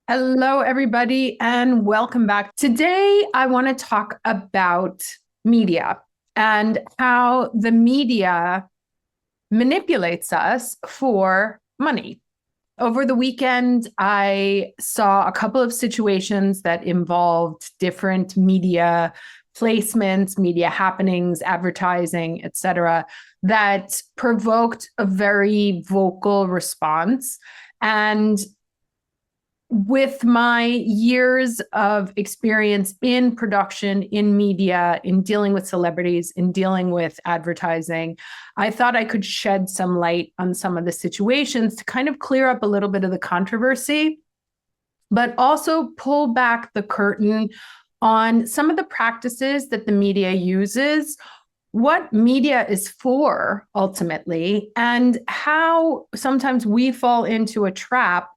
Hello, everybody, and welcome back. Today, I want to talk about media and how the media manipulates us for money. Over the weekend, I saw a couple of situations that involved different media placements, media happenings, advertising, etc., that provoked a very vocal response. And with my years of experience in production, in media, in dealing with celebrities, in dealing with advertising, I thought I could shed some light on some of the situations to kind of clear up a little bit of the controversy, but also pull back the curtain on some of the practices that the media uses, what media is for ultimately, and how sometimes we fall into a trap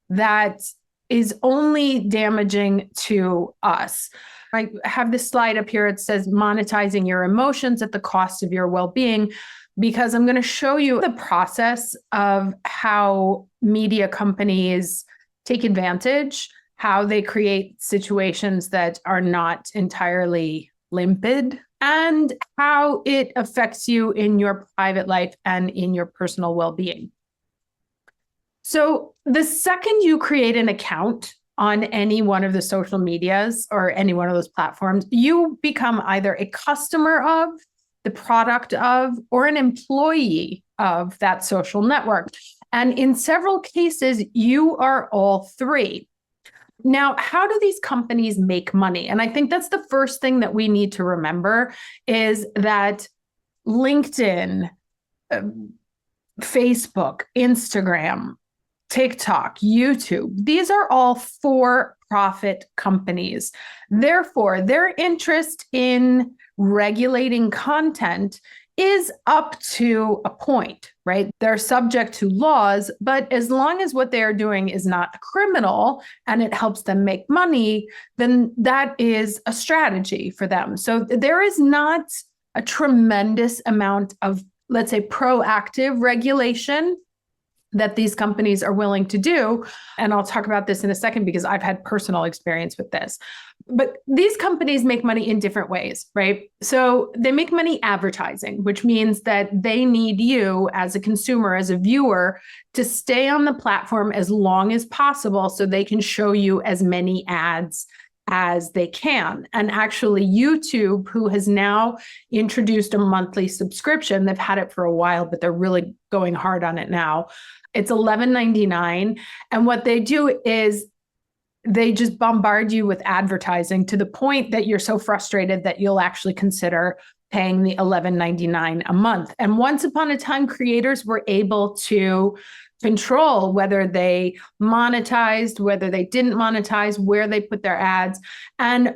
that is only damaging to us. I have this slide up here. It says monetizing your emotions at the cost of your well-being, because I'm going to show you the process of how media companies take advantage, how they create situations that are not entirely limpid, and how it affects you in your private life and in your personal well-being. So the second you create an account on any one of the social medias or any one of those platforms, you become either a customer of, the product of, or an employee of that social network. And in several cases, you are all three. Now, how do these companies make money? And I think that's the first thing that we need to remember is that LinkedIn, Facebook, Instagram, TikTok, YouTube, these are all for-profit companies. Therefore, their interest in regulating content is up to a point, right? They're subject to laws, but as long as what they are doing is not criminal and it helps them make money, then that is a strategy for them. So there is not a tremendous amount of, let's say, proactive regulation that these companies are willing to do. And I'll talk about this in a second because I've had personal experience with this. But these companies make money in different ways, right? So they make money advertising, which means that they need you as a consumer, as a viewer, to stay on the platform as long as possible so they can show you as many ads as they can. And actually, YouTube, who has now introduced a monthly subscription, they've had it for a while, but they're really going hard on it now. It's $11.99. And what they do is they just bombard you with advertising to the point that you're so frustrated that you'll actually consider paying the $11.99 a month. And once upon a time, creators were able to control whether they monetized, whether they didn't monetize, where they put their ads. And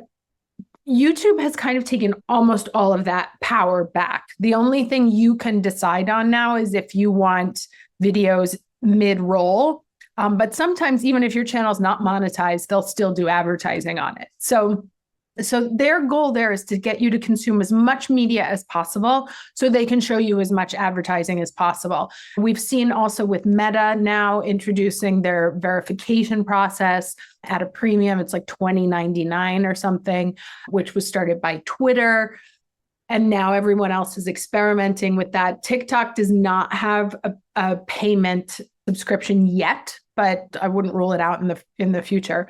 YouTube has kind of taken almost all of that power back. The only thing you can decide on now is if you want videos mid-roll. But sometimes even if your channel is not monetized, they'll still do advertising on it. So their goal there is to get you to consume as much media as possible so they can show you as much advertising as possible. We've seen also with Meta now introducing their verification process at a premium. It's like $20.99 or something, which was started by Twitter. And now everyone else is experimenting with that. TikTok does not have a payment subscription yet, but I wouldn't rule it out in the future.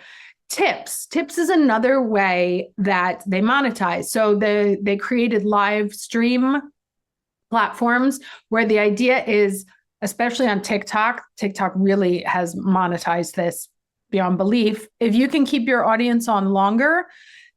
Tips is another way that they monetize. So they created live stream platforms where the idea is, especially on TikTok really has monetized this beyond belief. If you can keep your audience on longer,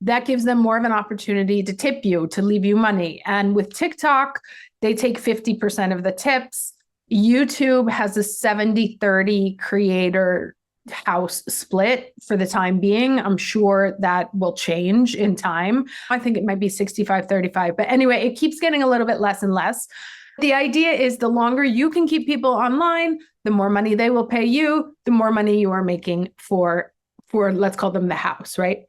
that gives them more of an opportunity to tip you, to leave you money. And with TikTok, they take 50% of the tips. YouTube has a 70-30 creator house split for the time being. I'm sure that will change in time. I think it might be 65-35. But anyway, it keeps getting a little bit less and less. The idea is the longer you can keep people online, the more money they will pay you, the more money you are making for let's call them the house, right?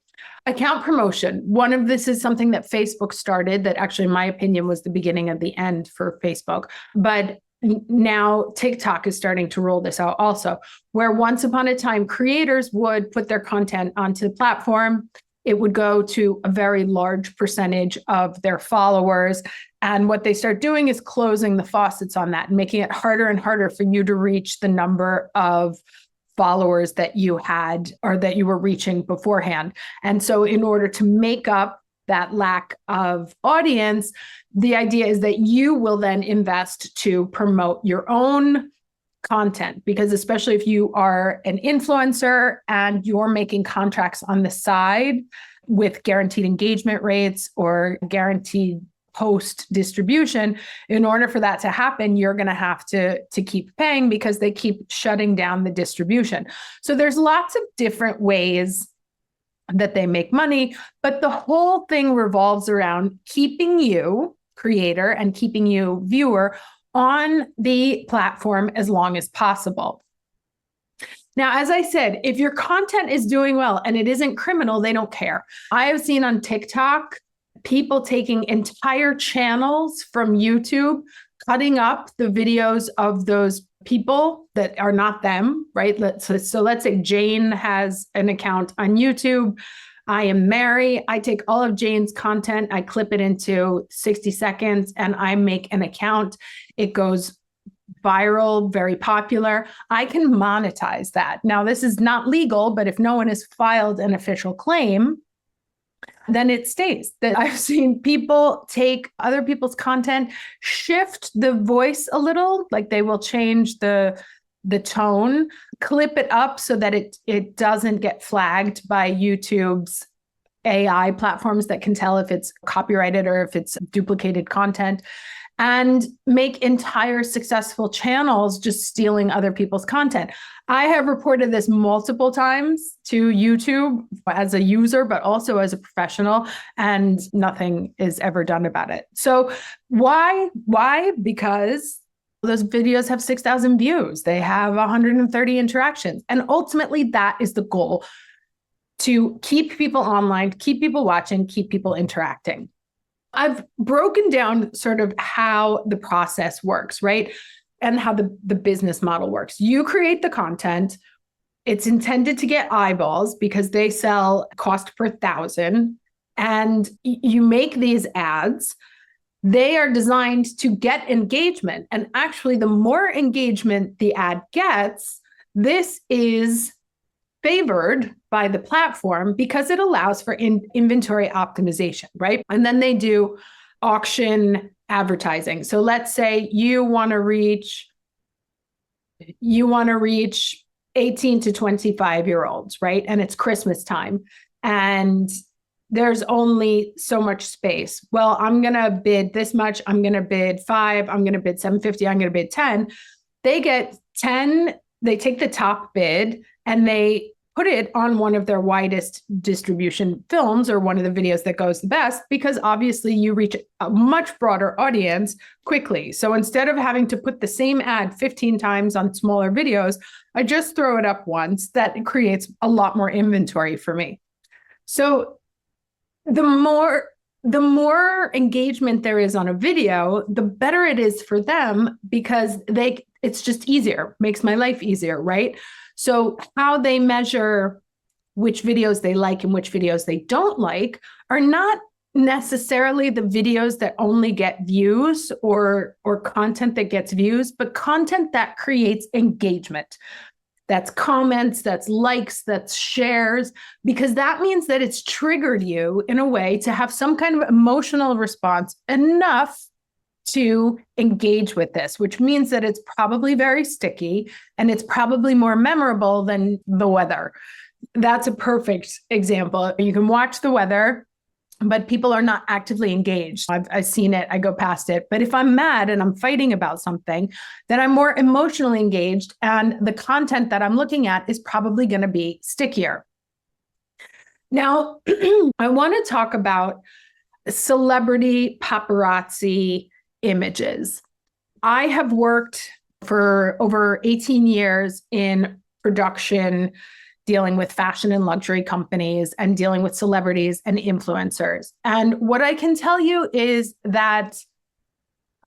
Account promotion. One of this is something that Facebook started that actually, in my opinion, was the beginning of the end for Facebook. But Now TikTok is starting to roll this out also, where once upon a time creators would put their content onto the platform. It would go to a very large percentage of their followers. And what they start doing is closing the faucets on that and making it harder and harder for you to reach the number of followers that you had or that you were reaching beforehand. And so in order to make up that lack of audience, the idea is that you will then invest to promote your own content, because especially if you are an influencer and you're making contracts on the side with guaranteed engagement rates or guaranteed post distribution, in order for that to happen, you're going to have to keep paying because they keep shutting down the distribution. So there's lots of different ways that they make money, but the whole thing revolves around keeping you, creator, and keeping you, viewer, on the platform as long as possible. Now, as I said, if your content is doing well and it isn't criminal, they don't care. I have seen on TikTok people taking entire channels from YouTube, cutting up the videos of those people that are not them, right? So let's say Jane has an account on YouTube. I am Mary. I take all of Jane's content, I clip it into 60 seconds, and I make an account. It goes viral, very popular. I can monetize that. Now, this is not legal, but if no one has filed an official claim, then it stays. That I've seen people take other people's content, shift the voice a little, like they will change the tone, clip it up so that it doesn't get flagged by YouTube's AI platforms that can tell if it's copyrighted or if it's duplicated content, and make entire successful channels just stealing other people's content. I have reported this multiple times to YouTube as a user, but also as a professional, and nothing is ever done about it. So why? Because those videos have 6,000 views. They have 130 interactions. And ultimately, that is the goal: to keep people online, keep people watching, keep people interacting. I've broken down sort of how the process works, right? And how the business model works. You create the content. It's intended to get eyeballs because they sell cost per thousand. And you make these ads. They are designed to get engagement. And actually, the more engagement the ad gets, this is favored by the platform because it allows for inventory optimization, right? And then they do auction advertising. So let's say you want to reach 18 to 25-year-olds, right? And it's Christmas time and there's only so much space. Well, I'm going to bid this much. I'm going to bid 5. I'm going to bid 750. I'm going to bid 10. They get 10. They take the top bid and they put it on one of their widest distribution films or one of the videos that goes the best, because obviously you reach a much broader audience quickly. So instead of having to put the same ad 15 times on smaller videos, I just throw it up once. That creates a lot more inventory for me. So the more engagement there is on a video, the better it is for them, because it's just easier, makes my life easier, right? So how they measure which videos they like and which videos they don't like are not necessarily the videos that only get views or content that gets views, but content that creates engagement. That's comments, that's likes, that's shares, because that means that it's triggered you in a way to have some kind of emotional response enough to engage with this, which means that it's probably very sticky and it's probably more memorable than the weather. That's a perfect example. You can watch the weather, but people are not actively engaged. I've seen it, I go past it. But if I'm mad and I'm fighting about something, then I'm more emotionally engaged, and the content that I'm looking at is probably going to be stickier. Now, I want to talk about celebrity paparazzi images. I have worked for over 18 years in production, dealing with fashion and luxury companies and dealing with celebrities and influencers. And what I can tell you is that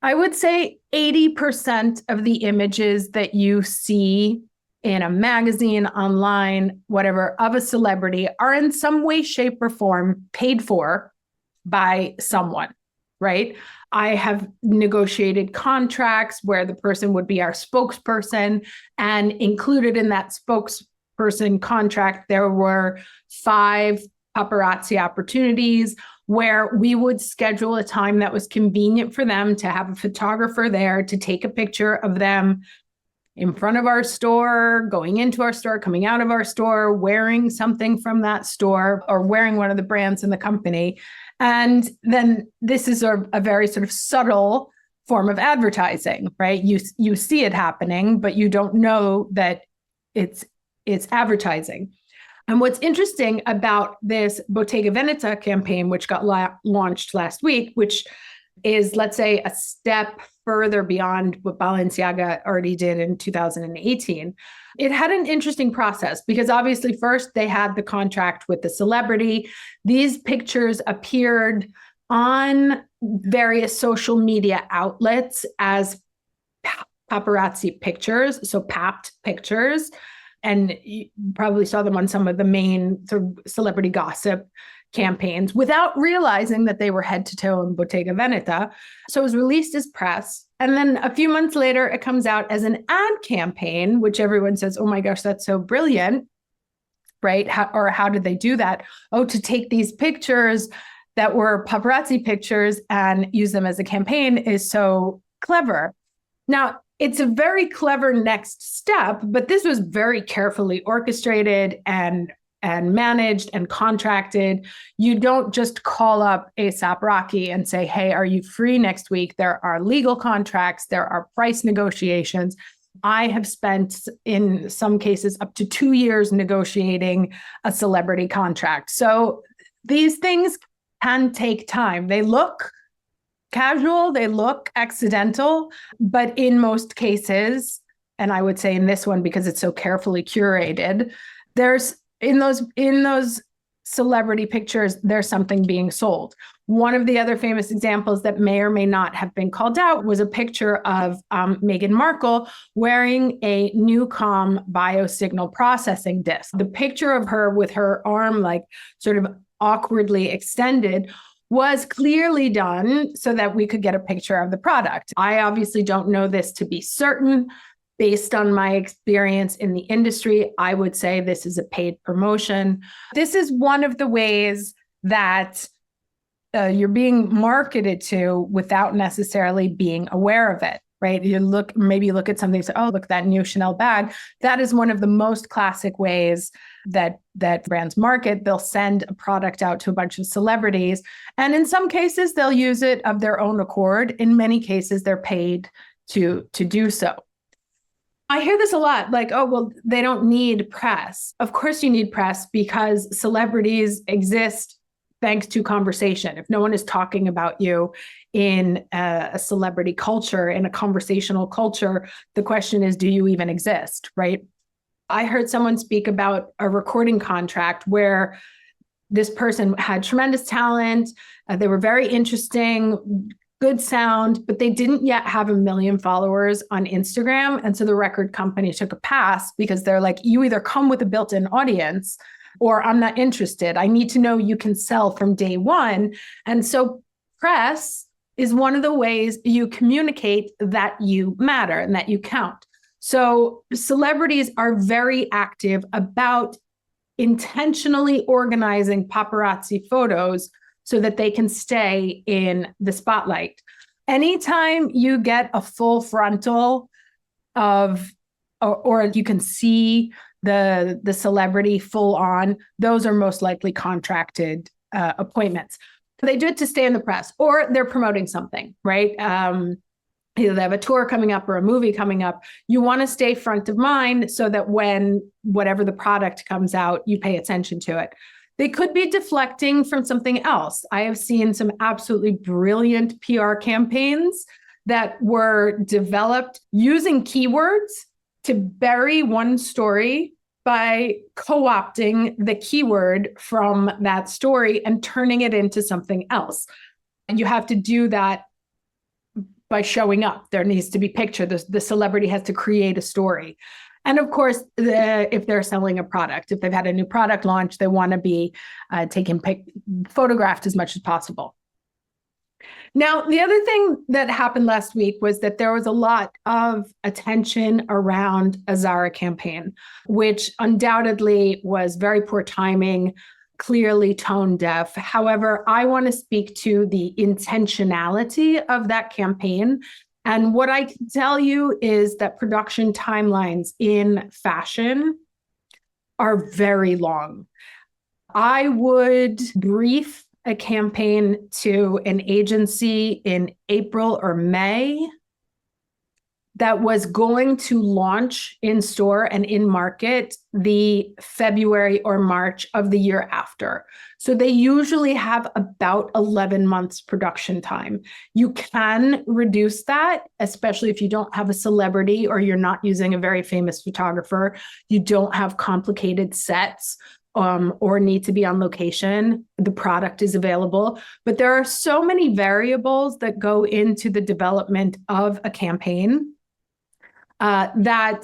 I would say 80% of the images that you see in a magazine, online, whatever, of a celebrity are in some way, shape, or form paid for by someone, right? I have negotiated contracts where the person would be our spokesperson, and included in that spokesperson contract, there were 5 paparazzi opportunities where we would schedule a time that was convenient for them to have a photographer there to take a picture of them in front of our store, going into our store, coming out of our store, wearing something from that store, or wearing one of the brands in the company. And then this is a very sort of subtle form of advertising, right? You see it happening, but you don't know that it's advertising. And what's interesting about this Bottega Veneta campaign, which got launched last week, which is, let's say, a step further beyond what Balenciaga already did in 2018, it had an interesting process because obviously first they had the contract with the celebrity. These pictures appeared on various social media outlets as paparazzi pictures, so papped pictures. And you probably saw them on some of the main sort of celebrity gossip campaigns without realizing that they were head to toe in Bottega Veneta. So it was released as press. And then a few months later, it comes out as an ad campaign, which everyone says, oh my gosh, that's so brilliant, right? How did they do that? Oh, to take these pictures that were paparazzi pictures and use them as a campaign is so clever. Now, it's a very clever next step, but this was very carefully orchestrated and managed and contracted. You don't just call up A$AP Rocky and say, hey, are you free next week? There are legal contracts, there are price negotiations. I have spent, in some cases, up to 2 years negotiating a celebrity contract. So these things can take time. They look casual, they look accidental, but in most cases, and I would say in this one, because it's so carefully curated, there's in those celebrity pictures, there's something being sold. One of the other famous examples that may or may not have been called out was a picture of Meghan Markle wearing a Newcom biosignal processing disc. The picture of her with her arm like sort of awkwardly extended was clearly done so that we could get a picture of the product. I obviously don't know this to be certain. Based on my experience in the industry, I would say this is a paid promotion. This is one of the ways that you're being marketed to without necessarily being aware of it, right? Maybe you look at something and say, oh, look, that new Chanel bag. That is one of the most classic ways that brands market. They'll send a product out to a bunch of celebrities. And in some cases, they'll use it of their own accord. In many cases, they're paid to do so. I hear this a lot, like, oh, well, they don't need press. Of course you need press because celebrities exist thanks to conversation. If no one is talking about you in a celebrity culture, in a conversational culture, the question is, do you even exist, right? I heard someone speak about a recording contract where this person had tremendous talent. They were very interesting, good sound, but they didn't yet have 1 million followers on Instagram. And so the record company took a pass because they're like, you either come with a built-in audience or I'm not interested. I need to know you can sell from day one. And so press is one of the ways you communicate that you matter and that you count. So celebrities are very active about intentionally organizing paparazzi photos so that they can stay in the spotlight. Anytime you get a full frontal of, or you can see the celebrity full on, those are most likely contracted appointments. They do it to stay in the press, or they're promoting something, right? Either they have a tour coming up or a movie coming up. You want to stay front of mind so that when whatever the product comes out, you pay attention to it. They could be deflecting from something else. I have seen some absolutely brilliant PR campaigns that were developed using keywords to bury one story by co-opting the keyword from that story and turning it into something else. And you have to do that by showing up. There needs to be picture. The celebrity has to create a story. And of course, if they're selling a product, if they've had a new product launch, they want to be photographed as much as possible. Now, the other thing that happened last week was that there was a lot of attention around a Zara campaign, which undoubtedly was very poor timing, clearly tone deaf. However, I want to speak to the intentionality of that campaign. And what I can tell you is that production timelines in fashion are very long. I would brief a campaign to an agency in April or May that was going to launch in store and in market the February or March of the year after. So they usually have about 11 months production time. You can reduce that, especially if you don't have a celebrity or you're not using a very famous photographer, you don't have complicated sets, or need to be on location, the product is available. But there are so many variables that go into the development of a campaign that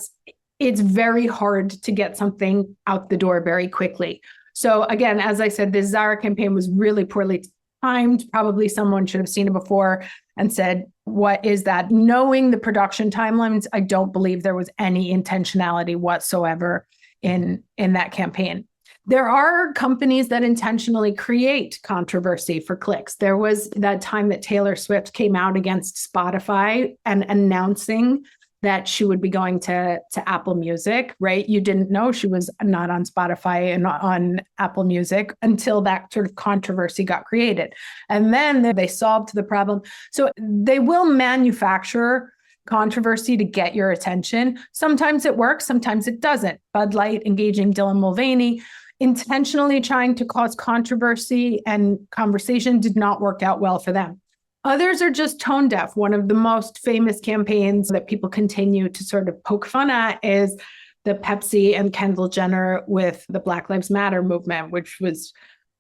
it's very hard to get something out the door very quickly. So again, as I said, this Zara campaign was really poorly timed. Probably someone should have seen it before and said, what is that? Knowing the production timelines, I don't believe there was any intentionality whatsoever in that campaign. There are companies that intentionally create controversy for clicks. There was that time that Taylor Swift came out against Spotify and announcing that she would be going to Apple Music, right? You didn't know she was not on Spotify and on Apple Music until that sort of controversy got created. And then they solved the problem. So they will manufacture controversy to get your attention. Sometimes it works, sometimes it doesn't. Bud Light engaging Dylan Mulvaney, intentionally trying to cause controversy and conversation did not work out well for them. Others are just tone deaf. One of the most famous campaigns that people continue to sort of poke fun at is the Pepsi and Kendall Jenner with the Black Lives Matter movement, which was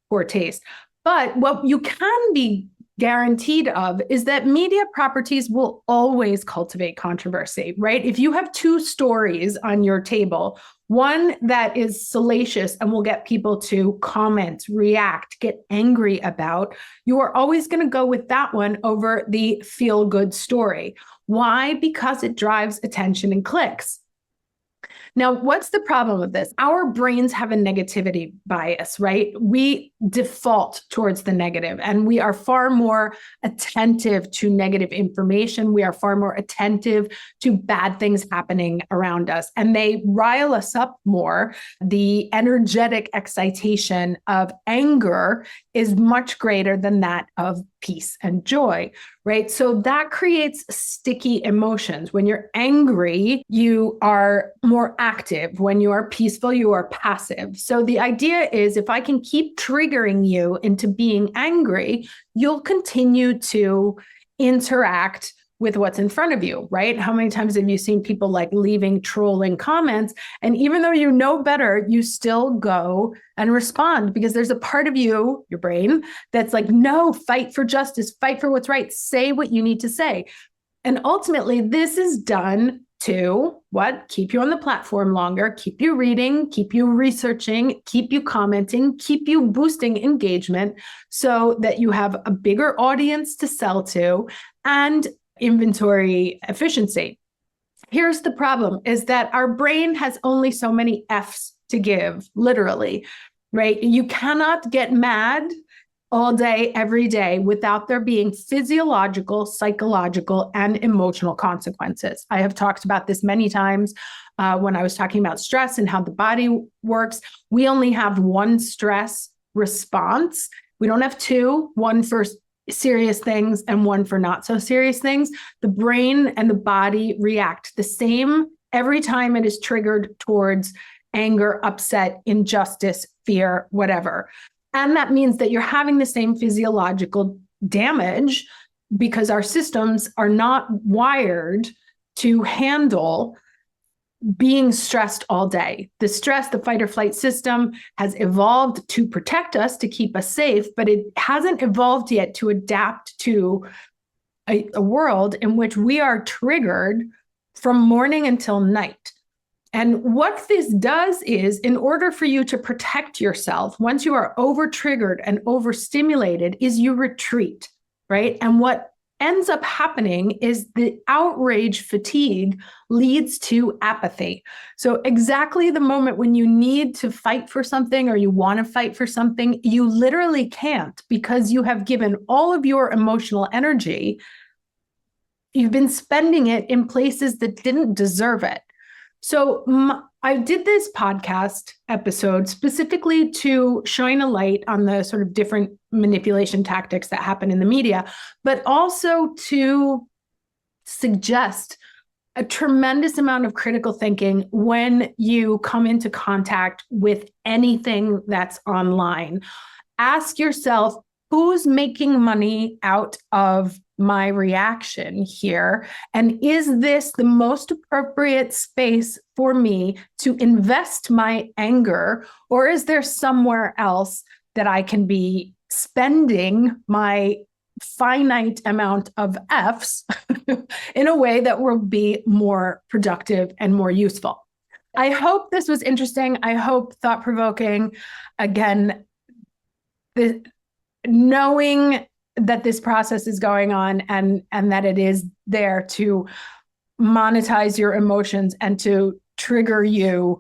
poor taste. But what you can be guaranteed of is that media properties will always cultivate controversy, right? If you have two stories on your table, one that is salacious and will get people to comment, react, get angry about, you are always going to go with that one over the feel-good story. Why? Because it drives attention and clicks. Now, what's the problem with this? Our brains have a negativity bias, right? We default towards the negative, and we are far more attentive to negative information. We are far more attentive to bad things happening around us, and they rile us up more. The energetic excitation of anger is much greater than that of peace and joy, right? So that creates sticky emotions. When you're angry, you are more active. When you are peaceful, you are passive. So the idea is if I can keep triggering you into being angry, you'll continue to interact with what's in front of you, right? How many times have you seen people like leaving trolling comments? And even though you know better, you still go and respond because there's a part of you, your brain, that's like, no, fight for justice, fight for what's right, say what you need to say. And ultimately, this is done to what? Keep you on the platform longer, keep you reading, keep you researching, keep you commenting, keep you boosting engagement so that you have a bigger audience to sell to and inventory efficiency. Here's the problem is that our brain has only so many F's to give, literally, right? You cannot get mad all day, every day without there being physiological, psychological, and emotional consequences. I have talked about this many times when I was talking about stress and how the body works. We only have one stress response. We don't have two, one for serious things and one for not so serious things. The brain and the body react the same every time it is triggered towards anger, upset, injustice, fear, whatever. And that means that you're having the same physiological damage because our systems are not wired to handle being stressed all day. The stress, the fight or flight system has evolved to protect us, to keep us safe, but it hasn't evolved yet to adapt to a world in which we are triggered from morning until night. And what this does is, in order for you to protect yourself, once you are over triggered and overstimulated, is you retreat, right? And what ends up happening is the outrage fatigue leads to apathy. So exactly the moment when you need to fight for something or you want to fight for something, you literally can't, because you have given all of your emotional energy. You've been spending it in places that didn't deserve it. So I did this podcast episode specifically to shine a light on the sort of different manipulation tactics that happen in the media, but also to suggest a tremendous amount of critical thinking when you come into contact with anything that's online. Ask yourself, who's making money out of my reaction here? And is this the most appropriate space for me to invest my anger? Or is there somewhere else that I can be spending my finite amount of Fs in a way that will be more productive and more useful? I hope this was interesting. I hope thought-provoking. Again, knowing that this process is going on and that it is there to monetize your emotions and to trigger you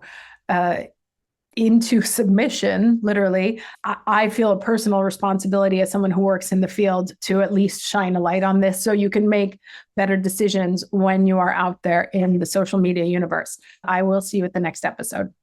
into submission, literally, I feel a personal responsibility as someone who works in the field to at least shine a light on this so you can make better decisions when you are out there in the social media universe. I will see you at the next episode.